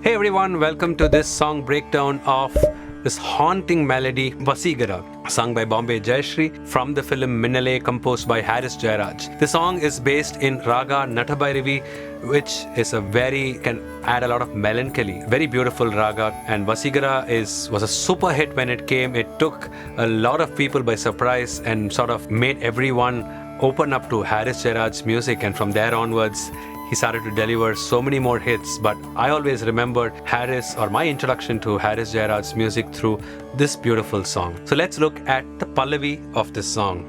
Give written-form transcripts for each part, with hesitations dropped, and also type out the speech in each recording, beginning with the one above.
Hey everyone, welcome to this song breakdown of this haunting melody, Vaseegara, sung by Bombay Jayashree from the film Minnale, composed by Harris Jayaraj. The song is based in Raga Natabhairavi, which is can add a lot of melancholy. Very beautiful raga, and Vaseegara was a super hit when it came. It took a lot of people by surprise and sort of made everyone open up to Harris Jayaraj's music, and from there onwards he started to deliver so many more hits. But I always remembered my introduction to Harris Jayaraj's music through this beautiful song. So let's look at the Palavi of this song.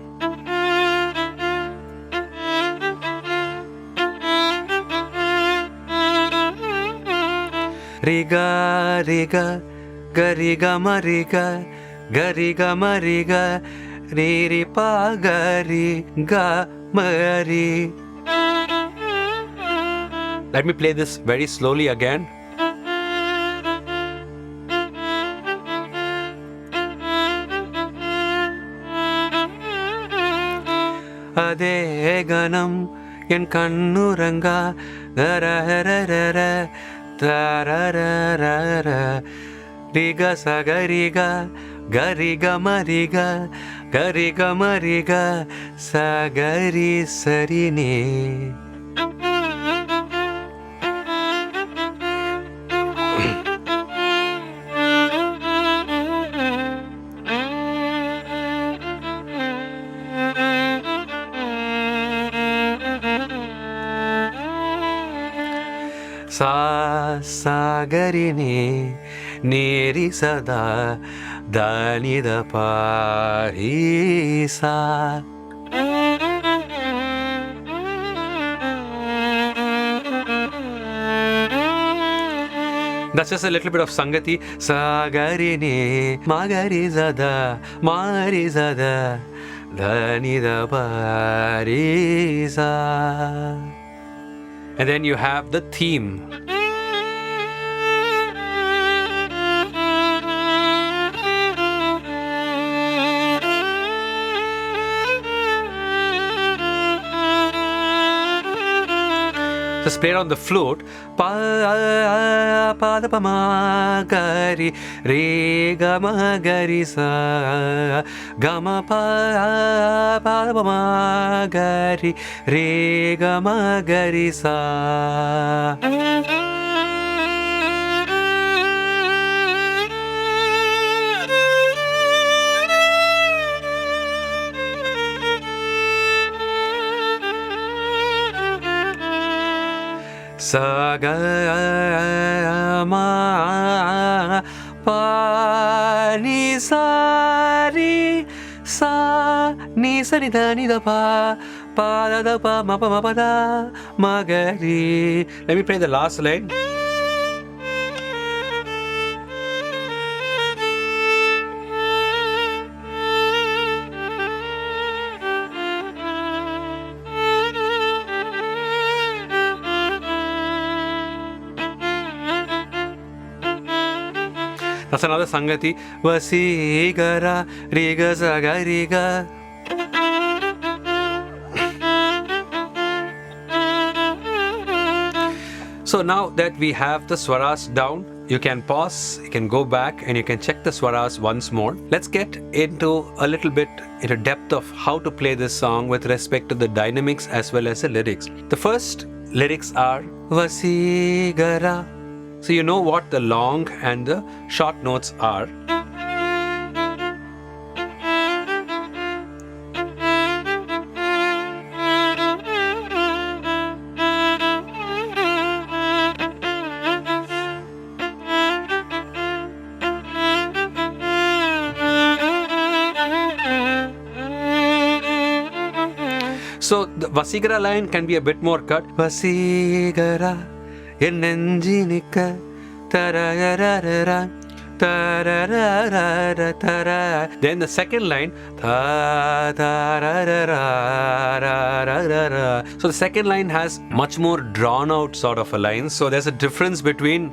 Riga, riga, gariga, mariga, gariga, mariga, riri, pa, gari, ga, mari. Let me play this very slowly again. Ade ganam en kannuranga darararara tarararara riga sagariga gariga mariga gariga mariga sagari sarine. Sa gari ni ri sada da ni da pa ri sa. That's just a little bit of Sangati. Sa gari ni ma gari sada ma ri sada da ni da pa ri sa. And then you have the theme. Just played on the flute. Pa pa da pa ma gari re ga ma gari sa ga ma pa pa da pa ma gari re ga ma gari sa. Sa ga ma pa ni sa ri sa ni sa ni da pa pa da pa ma da ma ga ri. Let me play the last line. That's another Sangati. Vaseegara, riga, zaga, riga. So now that we have the swaras down, you can pause, you can go back, and you can check the swaras once more. Let's get into depth of how to play this song with respect to the dynamics as well as the lyrics. The first lyrics are Vaseegara. So you know what the long and the short notes are. So the Vaseegara line can be a bit more cut. Vaseegara Enenjinika tarararara tarararara tara. Then the second line tarararara. So the second line has much more drawn out sort of a line. So there's a difference between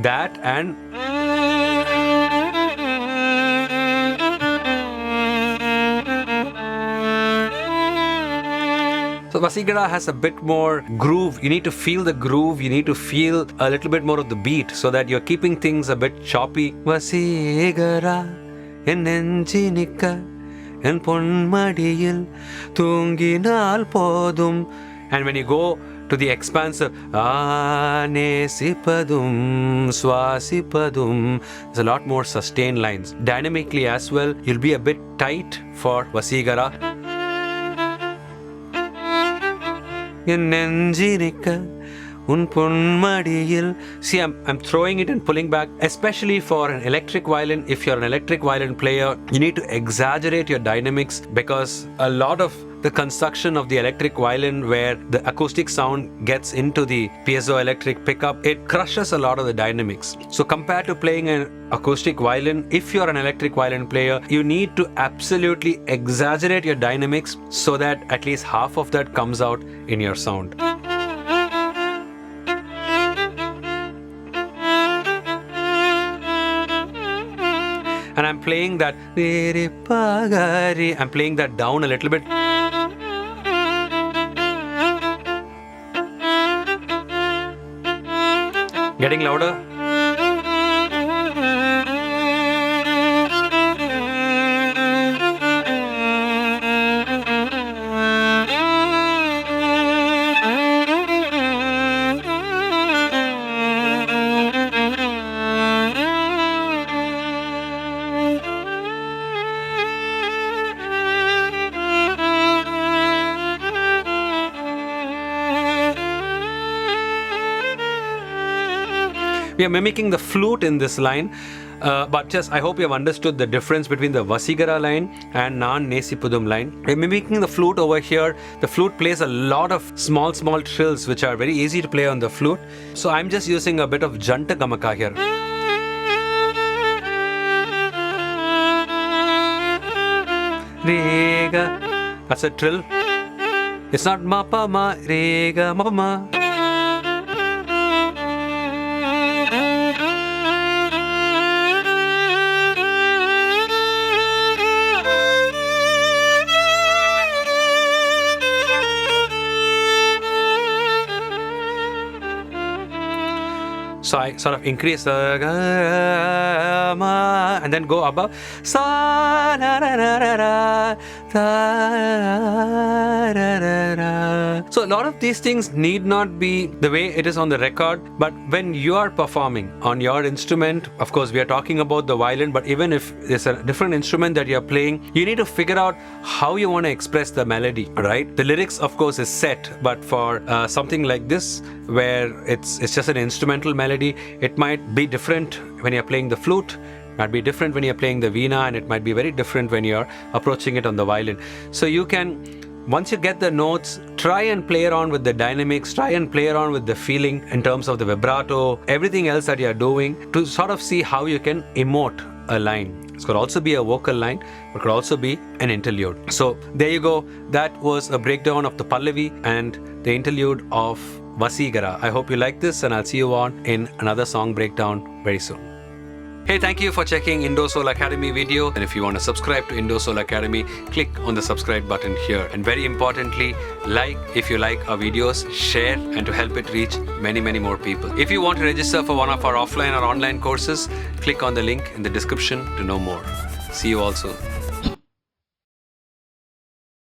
that and So Vaseegara has a bit more groove. You need to feel the groove. You need to feel a little bit more of the beat so that you're keeping things a bit choppy. Vaseegara en nenjinikka en ponmadiyil thoonginal podum. And when you go to the expansive Nesipadum Swasipadum, there's a lot more sustained lines. Dynamically as well, you'll be a bit tight for Vaseegara. See, I'm throwing it and pulling back, especially for an electric violin. If you're an electric violin player, you need to exaggerate your dynamics, because a lot of the construction of the electric violin, where the acoustic sound gets into the piezoelectric pickup, it crushes a lot of the dynamics. So compared to playing an acoustic violin, if you're an electric violin player, you need to absolutely exaggerate your dynamics so that at least half of that comes out in your sound. And I'm playing that, I'm playing that down a little bit. Getting louder. We are mimicking the flute in this line, but just I hope you have understood the difference between the Vaseegara line and Naan Nesipudum line. We're mimicking the flute over here. The flute plays a lot of small trills which are very easy to play on the flute. So I'm just using a bit of Janta Gamaka here. Rega, that's a trill. It's not ma pa ma, rega ma pa ma. So I sort of increase the and then go above. So a lot of these things need not be the way it is on the record, but when you are performing on your instrument, of course we are talking about the violin, but even if there's a different instrument that you're playing, you need to figure out how you want to express the melody, right? The lyrics of course is set, but for something like this, where it's just an instrumental melody, it might be different when you're playing the flute, it might be different when you're playing the veena, and it might be very different when you're approaching it on the violin. So you can, once you get the notes, try and play around with the dynamics, try and play around with the feeling in terms of the vibrato, everything else that you're doing, to sort of see how you can emote a line. It could also be a vocal line, but it could also be an interlude. So there you go. That was a breakdown of the Palavi and the interlude of Vaseegara. I hope you like this, and I'll see you on in another song breakdown very soon. Hey, thank you for checking Indosoul Academy video. And if you want to subscribe to Indosoul Academy, click on the subscribe button here. And very importantly, like if you like our videos, share, and to help it reach many more people. If you want to register for one of our offline or online courses, click on the link in the description to know more. See you all soon.